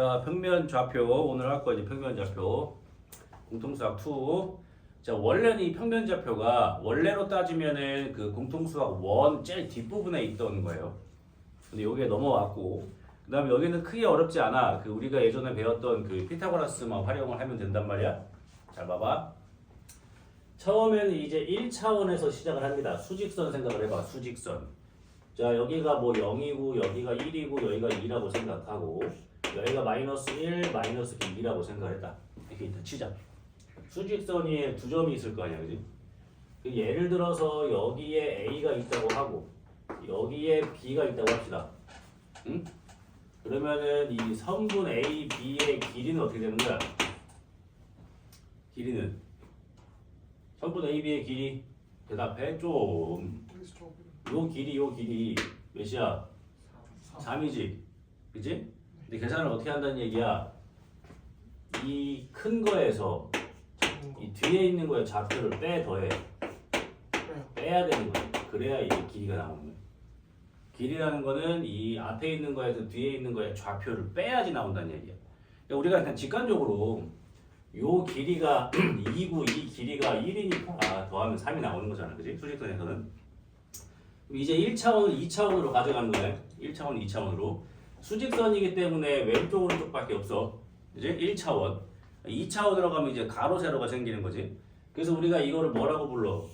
자, 평면 좌표 오늘 할 거 이제 평면 좌표 공통수학 2. 자, 원래는 이 평면 좌표가 원래로 따지면은 그 공통수학 1 제일 뒷부분에 있던 거예요. 근데 여기에 넘어왔고, 그다음에 여기는 크게 어렵지 않아. 그 우리가 예전에 배웠던 그 피타고라스만 활용을 하면 된단 말이야. 잘 봐봐. 처음에는 이제 1차원에서 시작을 합니다. 수직선 생각을 해봐. 수직선. 자, 여기가 뭐 0이고 여기가 1이고 여기가 2라고 생각하고 여기가 마이너스 1, 마이너스 2라고 생각했다. 이렇게 일단 치자. 수직선이 두 점이 있을 거 아니야, 그지? 예를 들어서 여기에 A가 있다고 하고 여기에 B가 있다고 합시다. 응? 그러면은 이 선분 A, B의 길이는 어떻게 되는 거야? 길이는 선분 A, B의 길이 대답해 좀. 요 길이 몇이야? 3이지, 그지? 근데 계산을 어떻게 한다는 얘기야? 이 큰 거에서 이 뒤에 있는 거에 좌표를 빼야 되는 거야. 그래야 이게 길이가 나오는 거야. 길이라는 거는 이 앞에 있는 거에서 뒤에 있는 거에 좌표를 빼야지 나온다는 얘기야. 그러니까 우리가 일단 직관적으로 요 길이가 2고 이 길이가 1이니까 더하면 3이 나오는 거잖아, 그지? 수직선에서는. 이제 1차원을 2차원으로 가져가는 거네. 1차원, 2차원으로. 수직선이기 때문에 왼쪽 오른쪽밖에 없어. 이제 1차원. 2차원으로 가면 이제 가로 세로가 생기는 거지. 그래서 우리가 이거를 뭐라고 불러?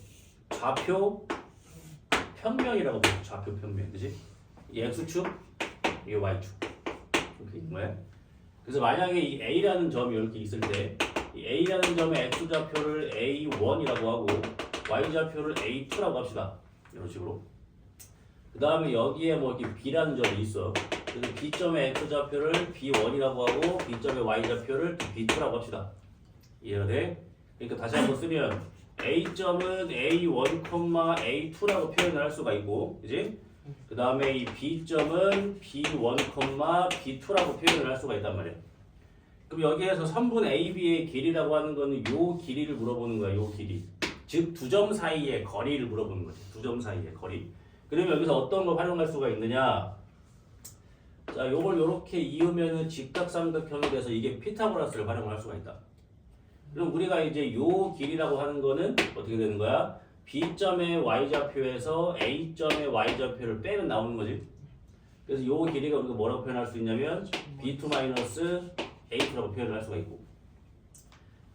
좌표 평면이라고 불러. 좌표 평면. 그지? 이 X축, 이 Y축. 이렇게 있는 거야. 그래서 만약에 이 A라는 점이 이렇게 있을 때 이 A라는 점의 X좌표를 A1이라고 하고 Y좌표를 A2라고 합시다. 이런 식으로. 그 다음에 여기에 뭐 이렇게 B라는 점이 있어. 그래서 B점의 X좌표를 B1이라고 하고 B점의 Y좌표를 B2라고 합시다. 이해가 돼? 그러니까 다시 한번 쓰면 A점은 A1, A2라고 표현을 할 수가 있고, 그지? 그 다음에 이 B점은 B1, B2라고 표현을 할 수가 있단 말이야. 그럼 여기에서 선분 AB의 길이라고 하는 거는 요 길이를 물어보는 거야, 요 길이. 즉, 두 점 사이의 거리를 물어보는 거지. 두 점 사이의 거리. 그러면 여기서 어떤 걸 활용할 수가 있느냐? 자, 요걸 요렇게 이으면은 직각삼각형이 돼서 이게 피타고라스를 활용할 수가 있다. 그럼 우리가 이제 요 길이라고 하는 거는 어떻게 되는 거야? B점의 Y좌표에서 A점의 Y좌표를 빼면 나오는 거지. 그래서 요 길이가 우리가 뭐라고 표현할 수 있냐면 B2-A2라고 표현을 할 수가 있고,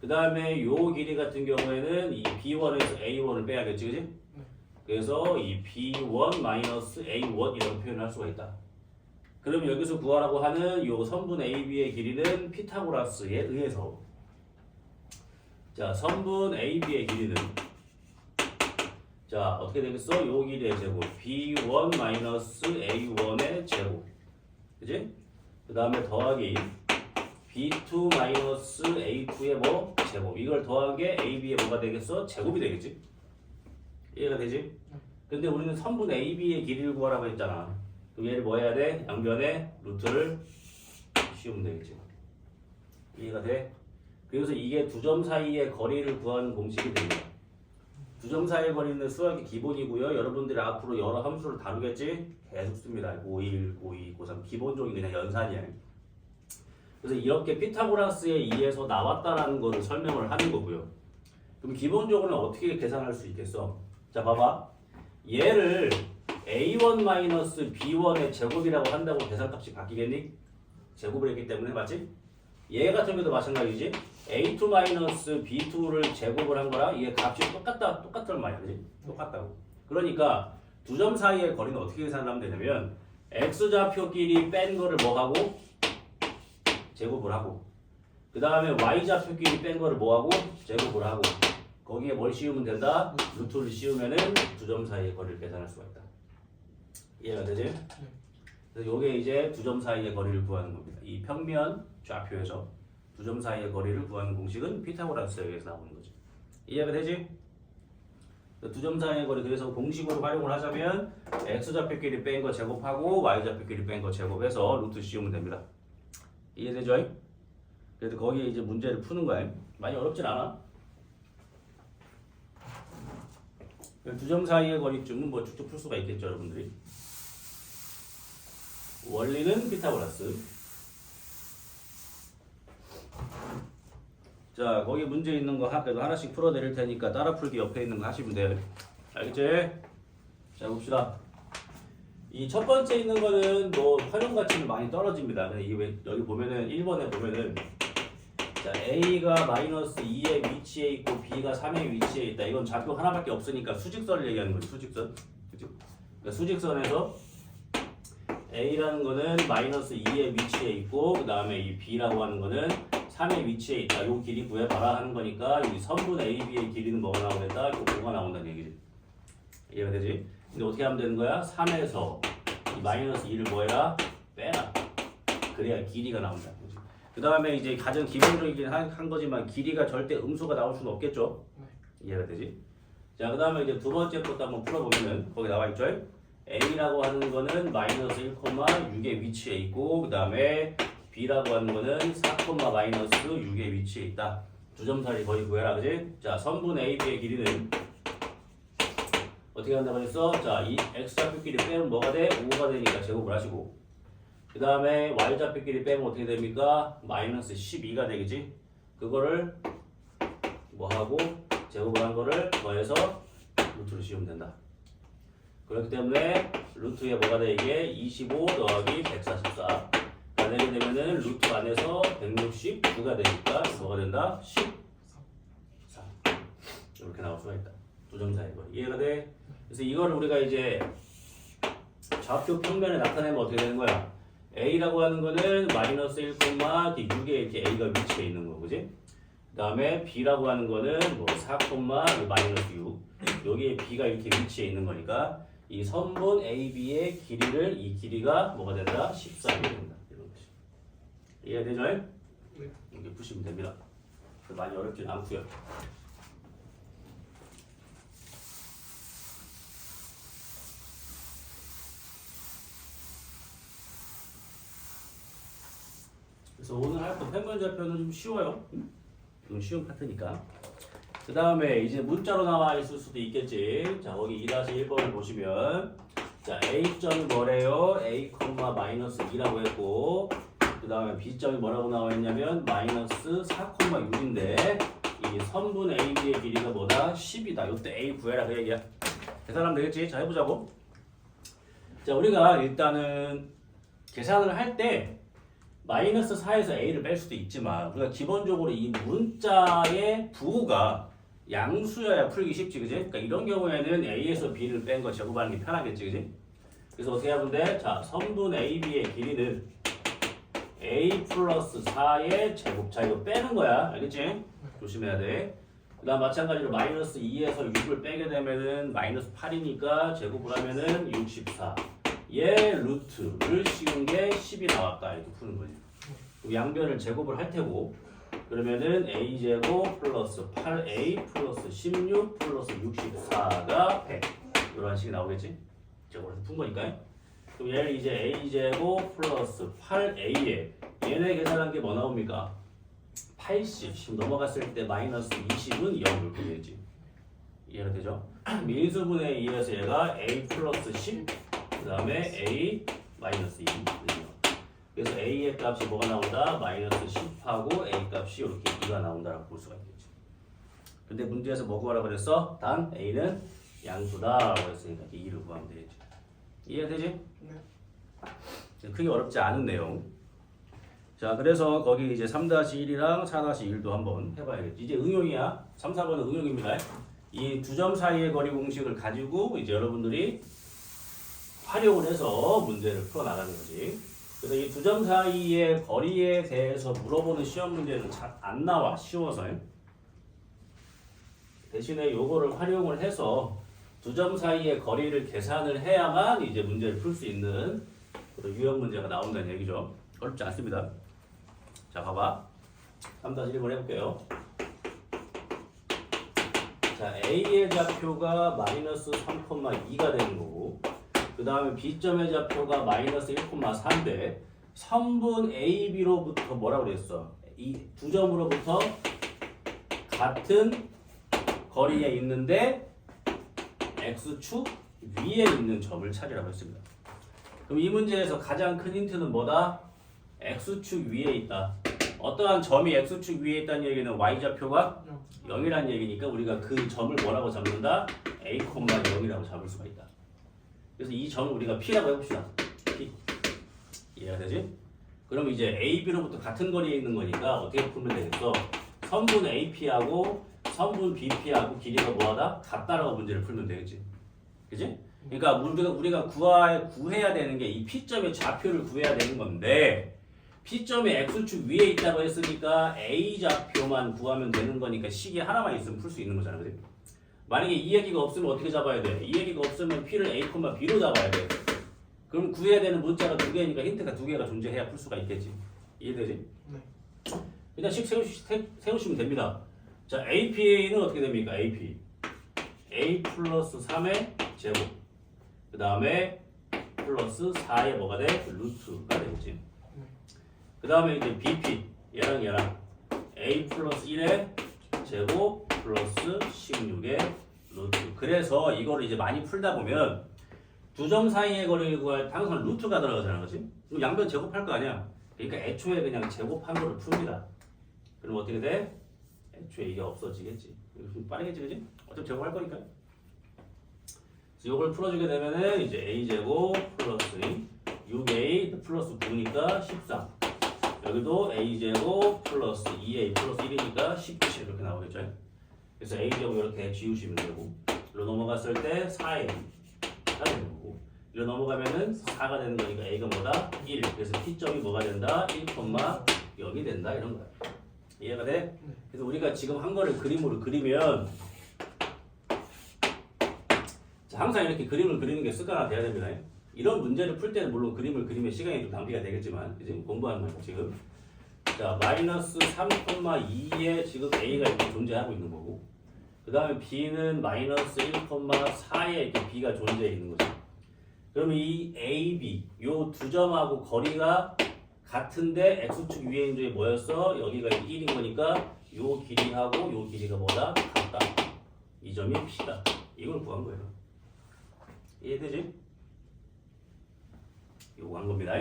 그 다음에 요 길이 같은 경우에는 이 B1에서 A1을 빼야겠지, 그지? 그래서 이 B1-A1이라고 표현할 수가 있다. 그럼 여기서 구하라고 하는 요 선분 AB의 길이는 피타고라스에 의해서, 자, 선분 AB의 길이는 자, 어떻게 되겠어? 요 길이의 제곱 B1-A1의 제곱, 그지? 그 다음에 더하기 B2-A2의 뭐? 제곱. 이걸 더한 게 AB의 뭐가 되겠어? 제곱이 되겠지? 이해가 되지? 근데 우리는 선분 AB의 길이를 구하라고 했잖아. 그럼 얘를 뭐 해야 돼? 양변에 루트를 씌우면 되겠지. 이해가 돼? 그래서 이게 두 점 사이의 거리를 구하는 공식이 됩니다. 두 점 사이의 거리는 수학의 기본이고요. 여러분들이 앞으로 여러 함수를 다루겠지? 계속 씁니다. 고1, 고2, 고3 기본적인 그냥 연산이야. 그래서 이렇게 피타고라스에 의해서 나왔다라는 거를 설명을 하는 거고요. 그럼 기본적으로는 어떻게 계산할 수 있겠어? 자, 봐봐. 얘를 A1-B1의 제곱이라고 한다고 계산값이 바뀌겠니? 제곱을 했기 때문에, 맞지? 얘 같은 경우도 마찬가지지. A2-B2를 제곱을 한 거랑 얘 값이 똑같단 말이야, 그지? 똑같다고. 그러니까 두 점 사이의 거리는 어떻게 계산하면 되냐면 X좌표끼리 뺀 거를 뭐 하고? 제곱을 하고, 그 다음에 Y좌표끼리 뺀 거를 뭐 하고? 제곱을 하고, 거기에 뭘 씌우면 된다? 루트를 씌우면은 두 점 사이의 거리를 계산할 수가 있다. 이해가 되지? 그래서 요게 이제 두 점 사이의 거리를 구하는 겁니다. 이 평면 좌표에서 두 점 사이의 거리를 구하는 공식은 피타고라스에 의해서 나오는 거죠. 이해가 되지? 두 점 사이의 거리, 그래서 공식으로 활용을 하자면 X좌표끼리 뺀 거 제곱하고 Y좌표끼리 뺀 거 제곱해서 루트 씌우면 됩니다. 이해되죠? 그래도 거기에 이제 문제를 푸는 거야. 많이 어렵진 않아. 두 점 사이의 거리쯤은 뭐 쭉쭉 풀 수가 있겠죠, 여러분들이. 원리는 피타고라스. 자, 거기 문제 있는 거 그래도 하나씩 풀어드릴 테니까 따라 풀기 옆에 있는 거 하시면 돼요. 알겠지? 자, 봅시다. 이 첫 번째 있는 거는 뭐 활용 가치는 많이 떨어집니다. 근데 이게 왜 여기 보면은 1번에 보면은 자, A가 마이너스 2의 위치에 있고 B가 3의 위치에 있다. 이건 좌표 하나밖에 없으니까 수직선을 얘기하는 거지. 수직선. 그치? 그러니까 수직선에서 A라는 거는 마이너스 2의 위치에 있고 그 다음에 이 B라고 하는 거는 3의 위치에 있다. 요 길이 구해봐라 하는 거니까 이 선분 AB의 길이는 뭐가 나오겠다? 요 5가 나온다는 얘기지. 이해가 되지? 근데 어떻게 하면 되는 거야? 3에서 이 마이너스 2를 뭐해라? 빼라. 그래야 길이가 나온다. 그 다음에 이제 가장 기본적이긴 한 거지만 길이가 절대 음수가 나올 수는 없겠죠? 이해가 되지? 자, 그 다음에 이제 두 번째 것도 한번 풀어보면은 거기 나와 있죠? A라고 하는 거는 마이너스 1,6의 위치에 있고 그 다음에 B라고 하는 거는 4, 마이너스 6의 위치에 있다. 두 점 사이 거리 구해라, 그지? 자, 선분 AB의 길이는 어떻게 한다고 했어? 자, 이 X좌표끼리 빼면 뭐가 돼? 5가 되니까 제곱을 하시고 그 다음에 Y좌표끼리 빼면 어떻게 됩니까? 마이너스 12가 되겠지? 그거를 뭐하고 제곱을 한 거를 더해서 루트로 씌우면 된다. 그렇기 때문에 루트에 뭐가 돼? 이게 25 더하기 144 내게 되면은 루트 안에서 169가 되니까 뭐가 된다? 14 이렇게 나올 수가 있다. 두 점 사이 거리. 이해가 돼? 그래서 이거를 우리가 이제 좌표 평면에 나타내면 어떻게 되는 거야? A라고 하는 거는 마이너스 1,6에 이렇게 A가 위치해 있는 거, 그지? 그 다음에 B라고 하는 거는 뭐 4, 마이너스 6 여기에 B가 이렇게 위치해 있는 거니까 이 선분 AB의 길이를 이 길이가 뭐가 된다? 14이 된다. 이런 것이. 이해되죠? 네. 이렇게 푸시면 됩니다. 많이 어렵진 않고요. 그래서 오늘 할 거 평면좌표는 좀 쉬워요. 좀 쉬운 파트니까. 그 다음에 이제 문자로 나와 있을 수도 있겠지. 자, 거기 2-1번을 보시면 자, A점이 뭐래요? A, 마이너스 2라고 했고 그 다음에 B점이 뭐라고 나와 있냐면 마이너스 4,6인데 이 선분 AB의 길이가 뭐다? 10이다. 요때 A 구해라 그 얘기야. 계산하면 되겠지? 자, 해보자고. 자, 우리가 일단은 계산을 할 때 마이너스 4에서 A를 뺄 수도 있지만 우리가 기본적으로 이 문자의 부호가 양수여야 풀기 쉽지, 그지? 그러니까 이런 경우에는 A에서 B를 뺀 거 제곱하는 게 편하겠지, 그지? 그래서 어떻게 하면 돼? 자, 선분 AB의 길이는 A 플러스 4의 제곱. 자, 이거 빼는 거야, 알겠지? 조심해야 돼. 그 다음 마찬가지로 마이너스 2에서 6을 빼게 되면은 마이너스 8이니까 제곱을 하면은 64. 얘 루트를 씌운 게 10이 나왔다. 이렇게 푸는 거지. 양변을 제곱을 할 테고 그러면은 a제곱 플러스 8a 플러스 16 플러스 64가 100 이런 식이 나오겠지? 제곱을 푼 거니까. 그럼 얘를 이제 a제곱 플러스 8a에 얘네 계산한 게 뭐 나옵니까? 80. 지금 넘어갔을 때 마이너스 20은 0을 구해야지. 이해가 되죠? 민수분에 의해서 얘가 a 플러스 10 그 다음에 a 마이너스 2 그래서 a의 값이 뭐가 나온다? 마이너스 10하고 a 값이 이렇게 2가 나온다라고 볼 수가 있겠지. 근데 문제에서 뭐 구하라고 그랬어? 단 a는 양수다라고 했으니까 2를 구하면 되겠지. 이해되지? 네. 크게 어렵지 않은 내용. 자, 그래서 거기 이제 3-1이랑 4-1도 한번 해봐야겠지. 이제 응용이야. 3, 4번은 응용입니다. 이 두 점 사이의 거리 공식을 가지고 이제 여러분들이 활용을 해서 문제를 풀어나가는 거지. 그래서 이 두 점 사이의 거리에 대해서 물어보는 시험 문제는 잘 안 나와. 쉬워서. 대신에 요거를 활용을 해서 두 점 사이의 거리를 계산을 해야만 이제 문제를 풀 수 있는 그런 유형 문제가 나온다는 얘기죠. 어렵지 않습니다. 자, 봐봐. 3-1번 해볼게요. 자, A의 좌표가 마이너스 3,2가 되는 거고 그 다음에 B점의 좌표가 마이너스 1,3인데 선분 AB로부터 뭐라고 그랬어? 이 두 점으로부터 같은 거리에 있는데 X축 위에 있는 점을 찾으라고 했습니다. 그럼 이 문제에서 가장 큰 힌트는 뭐다? X축 위에 있다. 어떠한 점이 x축 위에 있다는 얘기는 y좌표가 0이라는 얘기니까 우리가 그 점을 뭐라고 잡는다? a, 0이라고 잡을 수가 있다. 그래서 이 점을 우리가 p라고 해봅시다. p. 이해가 되지? 그럼 이제 a, b로부터 같은 거리에 있는 거니까 어떻게 풀면 되겠어? 선분 ap하고 선분 bp하고 길이가 뭐하다? 같다라고 문제를 풀면 되겠지. 그지? 그러니까 우리가 구해야 되는 게 이 p점의 좌표를 구해야 되는 건데 p점이 x축 위에 있다고 했으니까 a좌표만 구하면 되는 거니까 식이 하나만 있으면 풀 수 있는 거잖아. 그지? 만약에 이 얘기가 없으면 어떻게 잡아야 돼? 이 얘기가 없으면 p를 a, b로 잡아야 돼. 그럼 구해야 되는 문자가 두 개니까 힌트가 두 개가 존재해야 풀 수가 있겠지. 이해되지? 네. 그냥 식 세우시면 됩니다. 자, APA는 어떻게 됩니까? AP. A 플러스 3의 제곱. 그 다음에 플러스 4의 뭐가 돼? 루트가 되겠지. 그 다음에 이제 BP. 얘랑 A 플러스 1의 제곱 플러스 16의 루트. 그래서 이거를 이제 많이 풀다 보면 두 점 사이의 거리를 구할 때 항상 루트가 들어가잖아. 그렇지? 그럼 양변 제곱할 거 아니야. 그러니까 애초에 그냥 제곱한 거를 풉니다. 그럼 어떻게 돼? 애초에 이게 없어지겠지. 좀 빠르겠지, 그지? 어차피 제곱할 거니까. 그래서 이걸 풀어주게 되면은 이제 a제곱 플러스 6a 플러스 9니까 13. 여기도 a제곱 플러스 2a 플러스 1이니까 17 이렇게 나오겠죠. 그래서 a제곱 이렇게 지우시면 되고, 이로 넘어갔을 때 4a가 되는 거고, 이로 넘어가면은 4가 되는 거니까 a가 뭐다? 1. 그래서 p점이 뭐가 된다? 1,0이 된다 이런 거야. 이해가 돼? 그래서 우리가 지금 한 거를 그림으로 그리면 항상 이렇게 그림을 그리는 게 습관화 돼야 됩니다. 이런 문제를 풀 때는 물론 그림을 그리면 시간이 좀 낭비가 되겠지만 지금 공부하는 거예요. 지금 자 마이너스 3,2에 지금 a가 이렇게 존재하고 있는 거고, 그 다음에 b는 마이너스 1,4에 이렇게 b가 존재해 있는 거죠. 그러면 이 a, b 요 두 점하고 거리가 같은데 x축 위에 있는 쪽이 뭐였어? 여기가 1인 거니까 요 길이하고 요 길이가 뭐다? 같다. 이 점이 p다. 이걸 구한 거예요. 이해되지? 이거 구한 겁니다.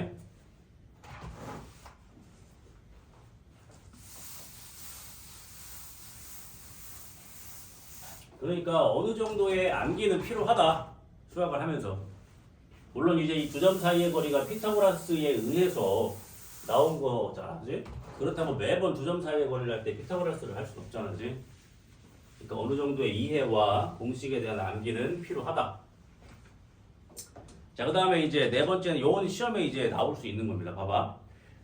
그러니까 어느 정도의 암기는 필요하다. 수학을 하면서. 물론 이제 이 두 점 사이의 거리가 피타고라스에 의해서 나온 거잖아, 그지? 그렇다고 매번 두 점 사이의 거리를 할 때 피타고라스를 할 수는 없잖아, 그지? 그러니까 어느 정도의 이해와 공식에 대한 암기는 필요하다. 자, 그 다음에 이제 네 번째는 요건 시험에 이제 나올 수 있는 겁니다. 봐봐.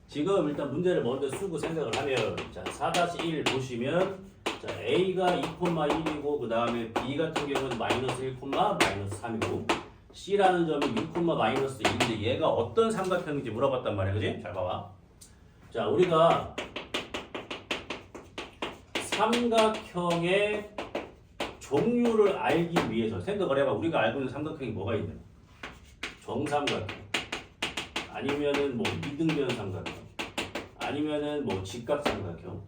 지금 일단 문제를 먼저 쓰고 생각을 하면, 자, 4-1 보시면, 자, A가 2,1이고, 그 다음에 B 같은 경우는 마이너스 1, 마이너스 3이고, C라는 점이 6, 마이너스 2인데 얘가 어떤 삼각형인지 물어봤단 말이야. 그지? 잘 봐봐. 자, 우리가 삼각형의 종류를 알기 위해서 생각을 해봐. 우리가 알고 있는 삼각형이 뭐가 있냐? 정삼각형, 아니면은 뭐 이등변 삼각형, 아니면은 뭐 직각삼각형,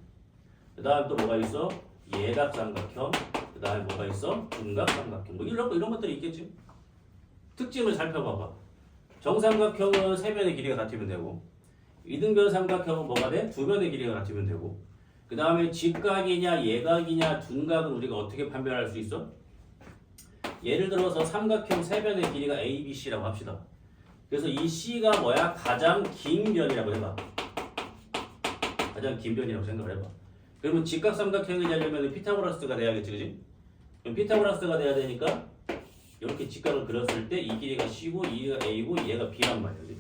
그 다음 또 뭐가 있어? 예각삼각형, 그 다음에 뭐가 있어? 둔각삼각형, 뭐 이런 것들이 있겠지. 특징을 살펴봐봐. 정삼각형은 세 변의 길이가 같으면 되고, 이등변 삼각형은 뭐가 돼? 두 변의 길이가 같으면 되고, 그 다음에 직각이냐 예각이냐 둔각은 우리가 어떻게 판별할 수 있어? 예를 들어서 삼각형 세 변의 길이가 A, B, C라고 합시다. 그래서 이 C가 뭐야? 가장 긴 변이라고 해봐. 가장 긴 변이라고 생각을 해봐. 그러면 직각삼각형이 되려면 피타고라스가 돼야겠지, 그지? 그럼 피타고라스가 돼야 되니까 이렇게 직각을 그렸을 때 이 길이가 C고 이가 A고 얘가 B란 말이야, 그지?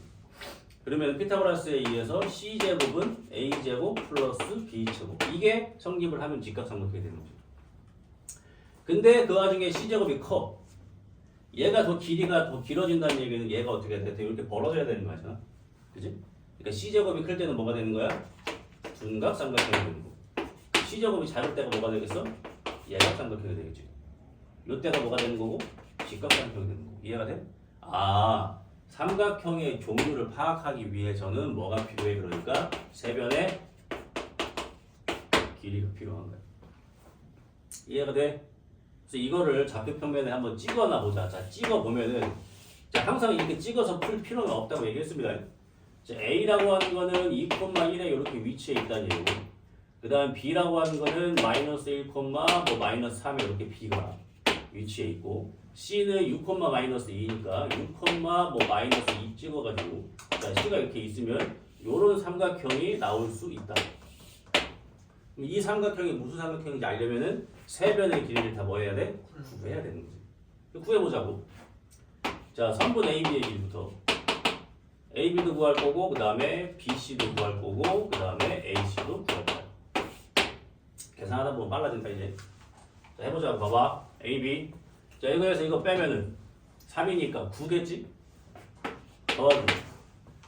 그러면 피타고라스에 의해서 C제곱은 A제곱 플러스 B제곱, 이게 성립을 하면 직각삼각형이 되는 거죠. 근데 그 와중에 C제곱이 커. 얘가 더 길이가 더 길어진다는 얘기는 얘가 어떻게 돼? 이렇게 벌어져야 되는 거잖아. 그지? 그러니까 C제곱이 클 때는 뭐가 되는 거야? 둔각삼각형이 되는 거. C제곱이 작을 때가 뭐가 되겠어? 예각삼각형이 되겠지. 이때가 뭐가 되는 거고? 직각삼각형이 되는 거고. 이해가 돼? 아, 삼각형의 종류를 파악하기 위해서는 뭐가 필요해? 그러니까 세 변의 길이가 필요한 거야. 이해가 돼? 그래서 이거를 좌표평면에 한번 찍어놔 보자. 자, 찍어 보면은, 자, 항상 이렇게 찍어서 풀 필요는 없다고 얘기했습니다. 자, A라고 하는 거는 2,1에 이렇게 위치해 있다는 얘기고, 그 다음 B라고 하는 거는 마이너스 1, 뭐 마이너스 3에 이렇게 B가 위치해 있고, C는 6, 마이너스 2니까 6, 뭐 마이너스 2 찍어가지고, 자, C가 이렇게 있으면 요런 삼각형이 나올 수 있다. 이 삼각형이 무슨 삼각형인지 알려면은 세 변의 길이를 다 뭐 해야 돼? 구해야 되는 거지. 구해보자고. 자, 선분 AB의 길이부터. AB도 구할 거고, 그 다음에 BC도 구할 거고, 그 다음에 AC도 구할 거야. 계산하다 보면 빨라진다, 이제. 자, 해보자고. 봐봐. AB. 자, 이거에서 이거 빼면은 3이니까 9겠지? 더하고.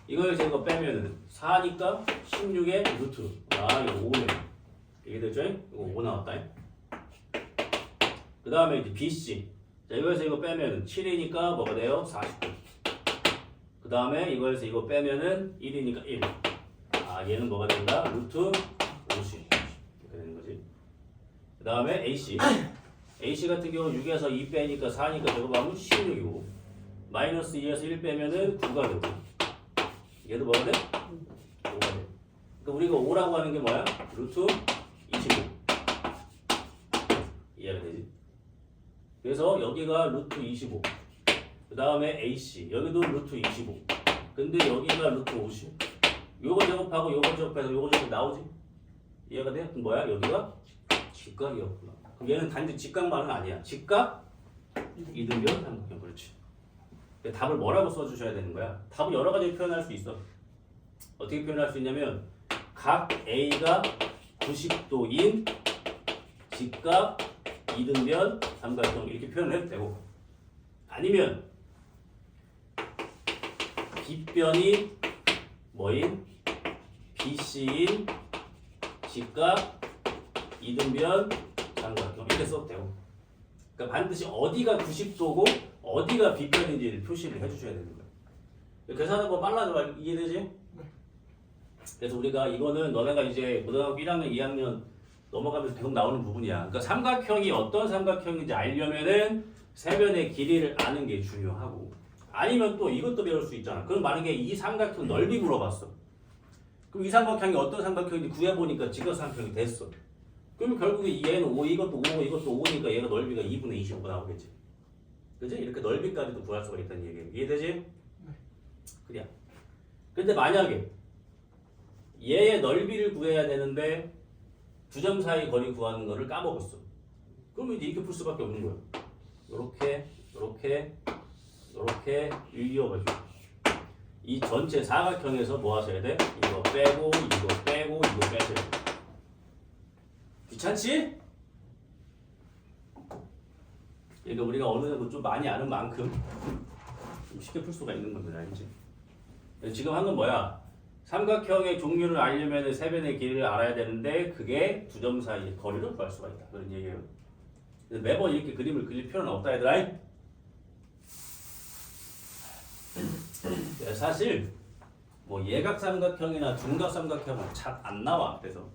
이거에서 이거 빼면은 4니까 16의 루트. 아, 이거 5네. 이게 됐죠? 이거 5 나왔다. 그 다음에 이제 BC. 자, 이거에서 이거 빼면은 7이니까 뭐가 돼요? 49. 그 다음에 이거에서 이거 빼면은 1이니까 1. 아, 얘는 뭐가 된다? 루트 50. 이렇게 되는 거지. 그 다음에 AC. AC 같은 경우 6에서 2 빼니까 4니까 저거 보면 16이고. 마이너스 2에서 1 빼면은 9가 되고. 얘도 뭐가 돼? 5가 돼. 그러니까 우리가 5라고 하는 게 뭐야? 루트 25. 이해가 되지? 그래서 여기가 루트 25. 그 다음에 AC. 여기도 루트 25. 근데 여기가 루트 50. 요거 제곱하고 요거 제곱해서 요거 제곱 나오지? 이해가 돼? 그럼 뭐야? 여기가 직각이었구나. 그럼 얘는 단지 직각만은 아니야. 직각, 이등변, 삼각형. 그렇지. 답을 뭐라고 써주셔야 되는 거야? 답을 여러 가지 표현할 수 있어. 어떻게 표현할 수 있냐면 각 A가 90도인 직각, 이등변, 삼각형 이렇게 표현을 해도 되고, 아니면 빗변이 뭐인? BC인 직각, 이등변, 삼각형 이렇게 써도 되고, 그러니까 반드시 어디가 90도고 어디가 빗변인지를 표시를 해주셔야 되는 거예요. 계산은 뭐 빨라져. 이해되지? 그래서 우리가 이거는 너네가 이제 고등학교 1학년, 2학년 넘어가면서 계속 나오는 부분이야. 그러니까 삼각형이 어떤 삼각형인지 알려면은 세변의 길이를 아는 게 중요하고, 아니면 또 이것도 배울 수 있잖아. 그럼 만약에 이 삼각형 넓이 물어봤어. 그럼 이 삼각형이 어떤 삼각형인지 구해보니까 직각삼각형이 됐어. 그러면 결국에 얘는 5, 이것도 5, 이것도 5니까 얘가 넓이가 2분의 25가 나오겠지. 그지? 이렇게 넓이까지도 구할 수가 있다는 얘기예요. 이해되지? 네. 그래. 근데 만약에 얘의 넓이를 구해야 되는데 두 점 사이 거리 구하는 거를 까먹었어. 그러면 이제 이렇게 풀 수밖에 없는 거야. 요렇게, 요렇게, 요렇게 이어가지고 이 전체 사각형에서 뭐 하셔야 돼? 이거 빼고, 이거 빼고, 이거 빼셔야 돼. 귀찮지? 그러니까 우리가 어느 정도 좀 많이 아는 만큼 좀 쉽게 풀 수가 있는 겁니다. 알지? 지금 한 건 뭐야? 삼각형의 종류를 알려면 세변의 길이를 알아야 되는데 그게 두 점 사이의 거리를 구할 수가 있다. 그런 얘기예요. 매번 이렇게 그림을 그릴 필요는 없다 얘들아. 사실 뭐 예각삼각형이나 둔각삼각형은 잘 안 나와 앞에서.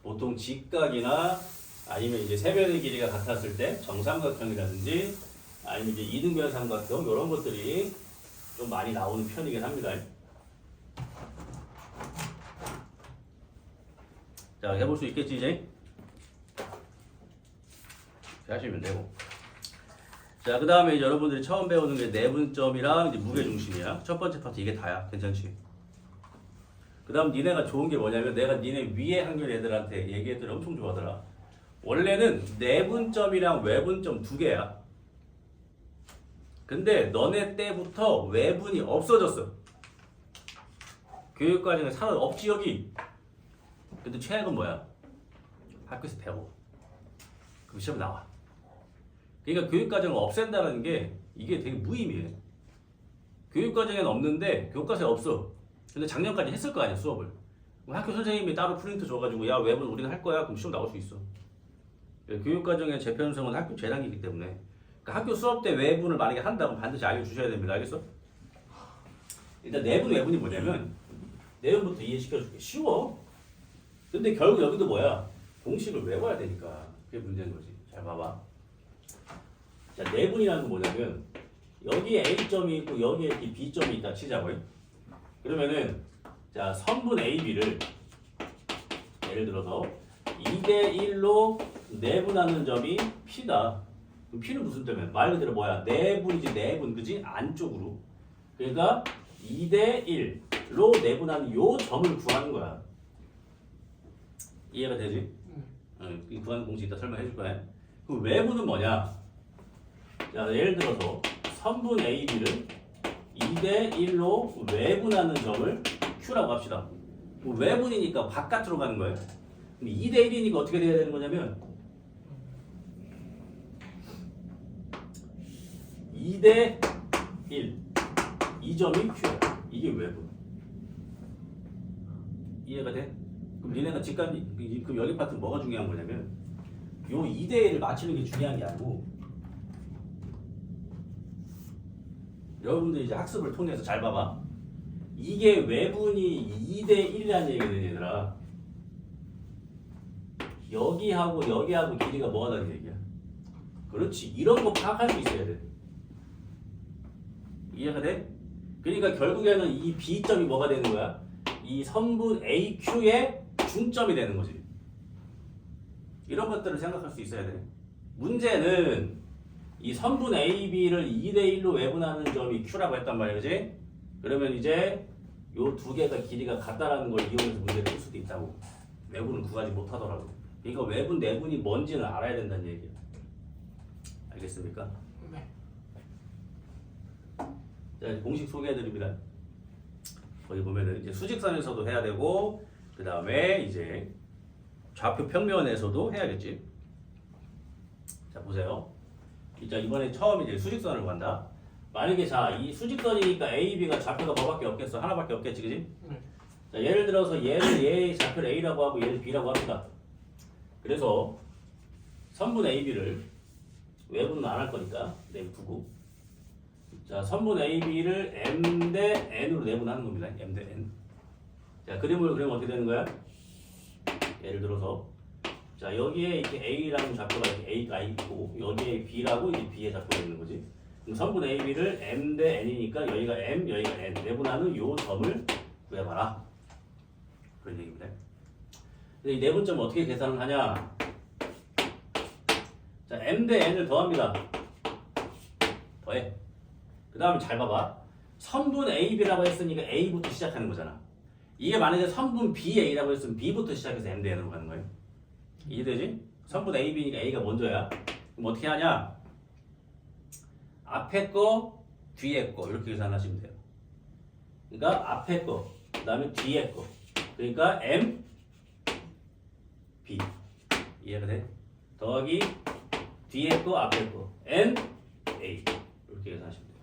보통 직각이나 아니면 이제 세변의 길이가 같았을 때 정삼각형이라든지 아니면 이제 이등변 삼각형 이런 것들이 좀 많이 나오는 편이긴 합니다. 자, 해볼 수 있겠지 이제? 하시면 되고. 자, 그 다음에 이제 여러분들이 처음 배우는 게 내분점이랑 이제 무게중심이야. 첫 번째 파트 이게 다야. 괜찮지? 그 다음 니네가 좋은 게 뭐냐면 내가 니네 위에 학년 애들한테 얘기했더니 엄청 좋아하더라. 원래는 내분점이랑 외분점 두 개야. 근데 너네 때부터 외분이 없어졌어. 교육과정에 사람 없지 여기. 근데 최악은 뭐야? 학교에서 배워. 그럼 시험 나와. 그러니까 교육과정을 없앤다는 게 이게 되게 무의미해. 교육과정에는 없는데 교과서에 없어. 근데 작년까지 했을 거 아니야 수업을. 학교 선생님이 따로 프린트 줘가지고 야 외분 우리는 할 거야. 그럼 시험 나올 수 있어. 교육과정의 재편성은 학교 재단이기 때문에 그러니까 학교 수업 때 외분을 만약에 한다면 반드시 알려주셔야 됩니다. 알겠어? 일단 내분 외분이 뭐냐면 내용부터 이해시켜줄게. 쉬워. 근데 결국 여기도 뭐야? 공식을 외워야 되니까 그게 문제인 거지. 잘 봐봐. 자, 내분이라는 건 뭐냐면 여기에 A점이 있고 여기에 B점이 있다 치자고요. 그러면은 자 선분 AB를 예를 들어서 2대 1로 내분하는 점이 P다. 그럼 P는 무슨 점이야? 말 그대로 뭐야? 내분이지 내분 그지? 안쪽으로. 그러니까 2대 1로 내분하는 요 점을 구하는 거야. 이해가 되지? 이 구하는 공식 이따 설명해 줄 거야. 그럼 외분은 뭐냐? 자, 예를 들어서 선분 AB를 2대 1로 외분하는 점을 Q라고 합시다. 뭐 외분이니까 바깥으로 가는 거예요. 그럼 2대 1이니까 어떻게 돼야 되는 거냐면 2대 1. 이 점이 Q야. 이게 외분. 이해가 돼? 그럼 니네가 그럼 여기 파트는 뭐가 중요한 거냐면 요 2대 1을 맞추는 게 중요한 게 아니고 여러분들 이제 학습을 통해서 잘 봐봐. 이게 외분이 2대 1이라는 얘기거든 얘들아. 여기하고 길이가 뭐하다는 얘기야. 그렇지. 이런 거 파악할 수 있어야 돼. 이해가 돼? 그러니까 결국에는 이 B점이 뭐가 되는 거야? 이 선분 AQ의 중점이 되는 거지. 이런 것들을 생각할 수 있어야 돼. 문제는 이 선분 AB를 2대 1로 외분하는 점이 Q라고 했단 말이야. 그지? 그러면 이제 요 두 개가 길이가 같다라는 걸 이용해서 문제를 풀 수도 있다고. 외분을 구하지 못하더라도. 그러니까 외분, 내분이 뭔지는 알아야 된다는 얘기야. 알겠습니까? 네. 자, 공식 소개해드립니다. 거기 보면은 이제 수직선에서도 해야 되고, 그 다음에 이제 좌표 평면에서도 해야겠지. 자, 보세요. 자, 이번에 처음 이제 수직선을 간다. 만약에 자, 이 수직선이니까 A, B가 좌표가 뭐밖에 없겠어? 하나밖에 없겠지, 그지? 자, 예를 들어서 얘의 좌표를 A라고 하고 얘를 B라고 합니다. 그래서 선분 AB를 외분은 안 할 거니까 내두고 자 선분 AB를 M 대 N으로 내분하는 겁니다. M 대 N. 자 그림을 그리면 어떻게 되는 거야? 예를 들어서 자 여기에 이렇게 A라는 좌표가 이렇게 A가 있고 여기에 B라고 이제 B의 좌표가 있는 거지. 그럼 선분 AB를 M 대 N이니까 여기가 M 여기가 N 내분하는 요 점을 구해봐라. 그런 얘기입니다. 근데 이 내분점을 어떻게 계산을 하냐? 자, M 대 N을 더합니다. 더해. 그 다음에 잘 봐봐. 선분 AB라고 했으니까 A부터 시작하는 거잖아. 이게 만약에 선분 BA라고 했으면 B부터 시작해서 M 대 N으로 가는 거예요. 이해되지? 선분 AB니까 A가 먼저야. 그럼 어떻게 하냐? 앞에 거, 뒤에 거 이렇게 계산하시면 돼요. 그러니까 앞에 거, 그 다음에 뒤에 거. 그러니까 M, B. 이해가 돼? 더하기 뒤에 거, 앞에 거. N, A. 이렇게 계산하시면 돼요.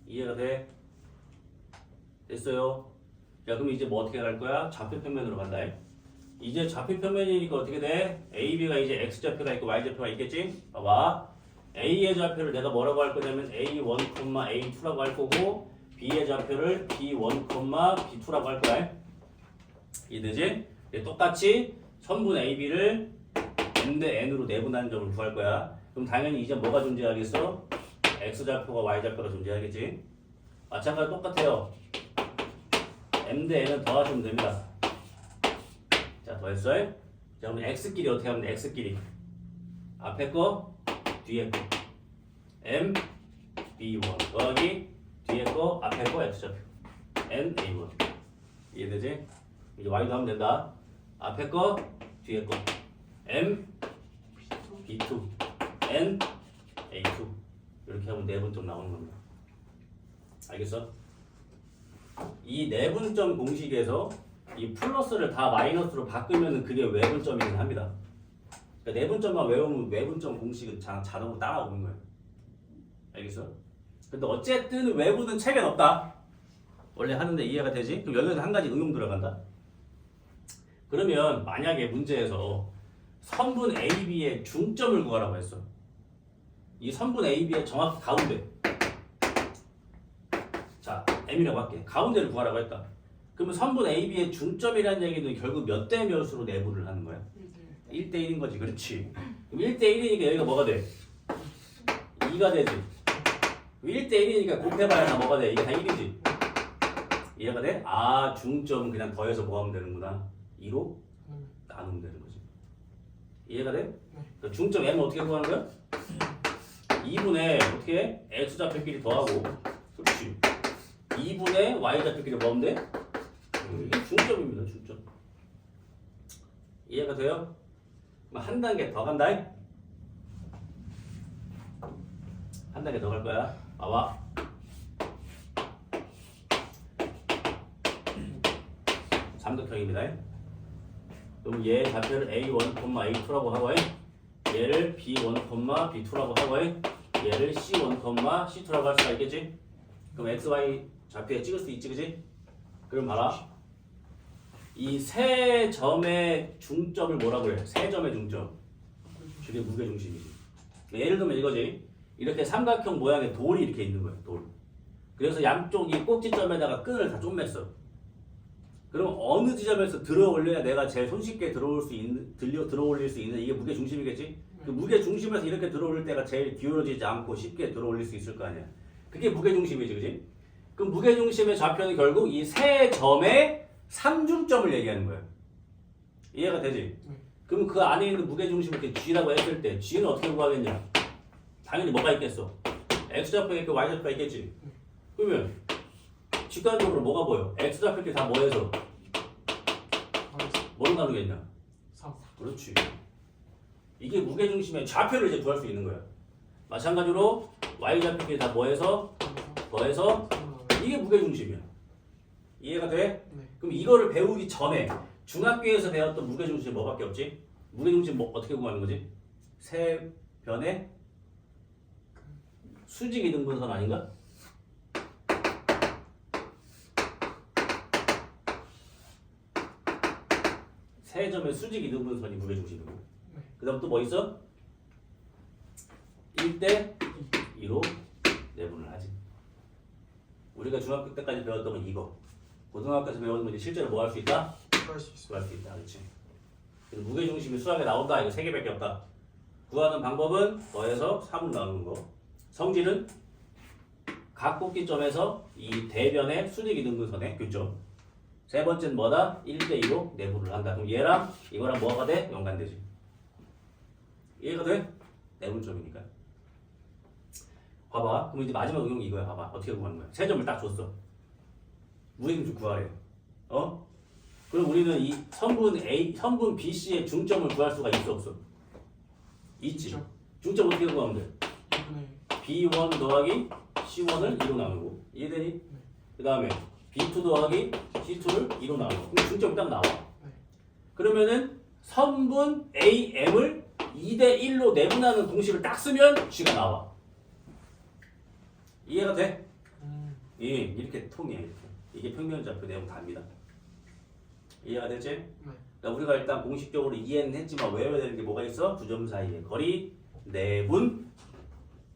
이해가 돼? 됐어요? 자, 그럼 이제 뭐 어떻게 갈 거야? 좌표 평면으로 간다. 이제 좌표 평면이니까 어떻게 돼? AB가 이제 X좌표가 있고 Y좌표가 있겠지? 봐봐. A의 좌표를 내가 뭐라고 할 거냐면 A1, A2라고 할 거고 B의 좌표를 B1, B2라고 할 거야. 이해되지? 똑같이 선분 AB를 M 대 N으로 내분하는 점을 구할 거야. 그럼 당연히 이제 뭐가 존재하겠어? X좌표가 Y좌표가 존재하겠지? 마찬가지로 똑같아요. M 대 N은 더하시면 됩니다. 자, 더했어요? 자, 그럼 X끼리 어떻게 하면 돼? X끼리. 앞에 거, 뒤에 거. M, B1 더하기 뒤에 거, 앞에 거, X좌표. N, A1. 이해되지? 이제 Y도 하면 된다. 앞에 거, 뒤에 거. M, B2, N, A2. 이렇게 하면 내분점 나오는 겁니다. 알겠어? 이 내분점 공식에서 이 플러스를 다 마이너스로 바꾸면 그게 외분점이긴 합니다. 그러니까 내분점만 외우면 외분점 공식은 자동으로 따라오는 거예요. 알겠어? 근데 어쨌든 외분은 책엔 없다. 원래 하는데 이해가 되지? 그럼 여기서 한 가지 응용 들어간다. 그러면 만약에 문제에서 선분 AB의 중점을 구하라고 했어. 이 선분 AB의 정확히 가운데. 자, M이라고 할게. 가운데를 구하라고 했다. 그러면 선분 AB의 중점이라는 얘기는 결국 몇 대 몇으로 내분을 하는 거야? 1대 1인 거지. 그렇지. 그럼 1대 1이니까 여기가 뭐가 돼? 2가 되지. 1대1이니까 곱해봐야 다 뭐가 돼? 이게 다 1이지. 이해가 돼? 아, 중점은 그냥 더해서 뭐 하면 되는구나. 2로 나누면 되는 거지. 이해가 돼? 그러니까 중점 M은 어떻게 구하는 거야? 2분의 어떻게 해? X좌표끼리 더하고 그렇지. 2분의 Y좌표끼리 뭐 하면 돼? 이게 중점입니다. 중점. 이해가 돼요? 그럼 한 단계 더 간다. 한 단계 더 갈 거야. 봐봐. 삼각형입니다. 그럼 얘 좌표를 A1, A2라고 하고 얘를 B1, B2라고 하고 얘를 C1, C2라고 할 수가 있겠지? 그럼 XY 좌표에 찍을 수 있지, 그지? 그럼 봐라. 이 세 점의 중점을 뭐라고 그래? 세 점의 중점. 저게 무게중심이지. 예를 들면 이거지. 이렇게 삼각형 모양의 돌이 이렇게 있는 거야, 돌. 그래서 양쪽 이 꼭지점에다가 끈을 다 쪼맸어. 그럼 어느 지점에서 들어 올려야 내가 제일 손쉽게 들어올 수 있는, 들어 올릴 수 있는 이게 무게 중심이겠지? 그 무게 중심에서 이렇게 들어 올릴 때가 제일 기울어지지 않고 쉽게 들어 올릴 수 있을 거 아니야. 그게 무게 중심이지, 그지? 그럼 무게 중심의 좌표는 결국 이 세 점의 삼중점을 얘기하는 거야. 이해가 되지? 그럼 그 안에 있는 무게 중심을 이렇게 G라고 했을 때 G는 어떻게 구하겠냐? 당연히 뭐가 있겠어? X좌표가 있고 Y좌표가 있겠지? 그러면 직관적으로 뭐가 보여? X좌표 이렇게 다 뭐해서? 뭘 나누겠냐? 3. 그렇지. 이게 무게중심의 좌표를 이제 구할 수 있는 거야. 마찬가지로 Y좌표끼리 다 뭐해서? 더해서 이게 무게중심이야. 이해가 돼? 네. 그럼 이거를 배우기 전에 중학교에서 배웠던 무게중심이 뭐밖에 없지? 무게중심 뭐 어떻게 구하는 거지? 세 변의 수직 이등분선 아닌가? 세 점의 수직 이등분선이 무게중심이고. 네. 그 다음 또 뭐 있어? 1대 2로 내분을 하지. 우리가 중학교 때까지 배웠던 건 이거. 고등학교에서 배우는 건 이제 실제로 뭐 할 수 있다? 구할 수 있어. 구할 수 있다. 그렇지. 그래서 무게중심이 수학에 나온다. 이거 3개밖에 없다. 구하는 방법은 더해서 3으로 나누는 거. 성질은 각 꼭지점에서 이 대변의 수직 이등분선의 교점. 세 번째는 뭐다? 1대 2로 내분을 한다. 그럼 얘랑 이거랑 뭐가 돼? 연관되지. 이해가 돼? 내분점이니까. 봐봐. 그럼 이제 마지막 응용이 이거야. 봐봐. 어떻게 구하는 거야? 세 점을 딱 줬어. 무게중심 구하래. 어? 그럼 우리는 이 선분 BC의 중점을 구할 수가 있어 없어? 있지. 있죠. 중점 어떻게 구하면 돼? 2분의 B1 더하기 C1을 2로 나누고. 이해되니? 그 다음에 B2 더하기 C2를 2로 나누고. 그럼 중점이 딱 나와. 그러면은 선분 AM을 2대 1로 내분하는 공식을 딱 쓰면 G가 나와. 이해가 돼? 예, 이렇게 통해. 이렇게. 이게 평면좌표 내용 답니다. 이해가 되지? 그러니까 우리가 일단 공식적으로 이해는 했지만 외워야 되는 게 뭐가 있어? 두 점 사이의 거리, 내분,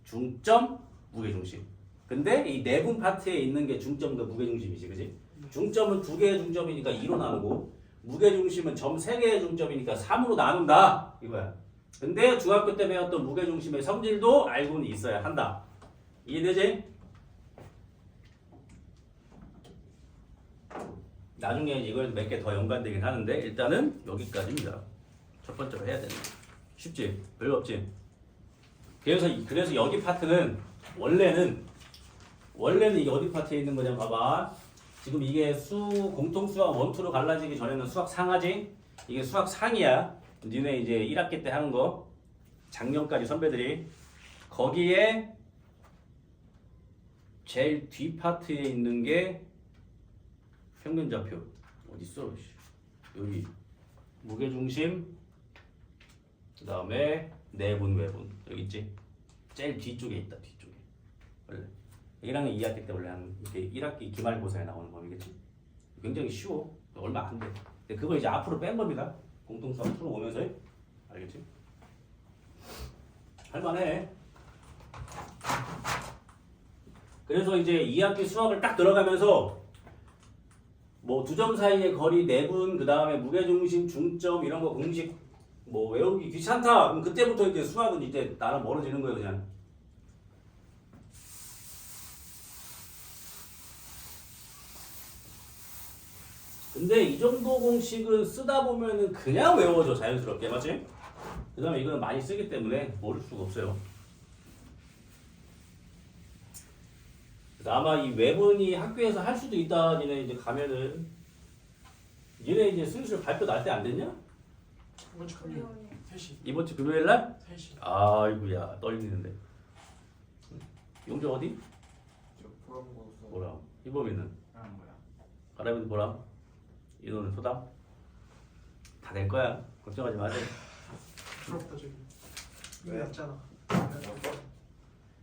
중점, 무게중심. 근데 이 내분 파트에 있는 게 중점과 무게중심이지, 그지? 중점은 두 개의 중점이니까 2로 나누고 무게중심은 점 3개의 중점이니까 3으로 나눈다 이거야. 근데 중학교 때 배웠던 무게중심의 성질도 알고는 있어야 한다. 이해되지? 나중에 이걸 몇 개 더 연관되긴 하는데 일단은 여기까지입니다. 첫 번째로 해야 되는. 쉽지? 별로 없지? 그래서 여기 파트는 원래는 이게 어디 파트에 있는 거냐 봐봐. 지금 이게 공통 수학 1, 2로 갈라지기 전에는 수학 상하지? 이게 수학 상이야. 니네 이제 1학기 때 하는 거. 작년까지 선배들이 거기에 제일 뒤 파트에 있는 게 평면좌표. 어딨어? 여기 무게중심, 그 다음에 내분, 외분 여기 있지? 제일 뒤쪽에 있다. 뒤쪽에 원래 1학년 2학기 때 원래 한 이렇게 1학기 기말고사에 나오는 범위겠지? 굉장히 쉬워. 얼마 안 돼. 근데 그거 이제 앞으로 뺀 겁니다. 공통수학 풀어 오면서. 알겠지? 할만해. 그래서 이제 2학기 수학을 딱 들어가면서 뭐 두 점 사이의 거리, 내분, 그 다음에 무게중심, 중점 이런 거 공식 뭐 외우기 귀찮다. 그럼 그때부터 이제 수학은 이제 나랑 멀어지는 거예요, 그냥. 근데 이 정도 공식은 쓰다 보면은 그냥 외워져 자연스럽게 맞지? 그 다음에 이거는 많이 쓰기 때문에 모를 수가 없어요. 그래서 아마 이 외분이 학교에서 할 수도 있다. 니네 이제 가면은 니네 이제 슬슬 발표 날 때 안 됐냐? 이번 주 금요일 3시. 이번 주 금요일 날? 3시. 아이고야 떨리는데. 용재 어디? 저 보람고서 보람. 이범이는? 하는 거야. 가라비는 보람. 인호는 소담. 다 될 거야. 걱정하지 마세요. 부럽다 저기. 왜? 났잖아.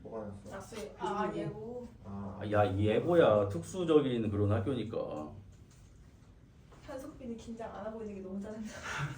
뭐가 났어? 낙수에 아 예고 아, 야, 이 예고야 특수적인 그런 학교니까. 한석빈이 긴장 안 하고 있는 게 너무 짜증나.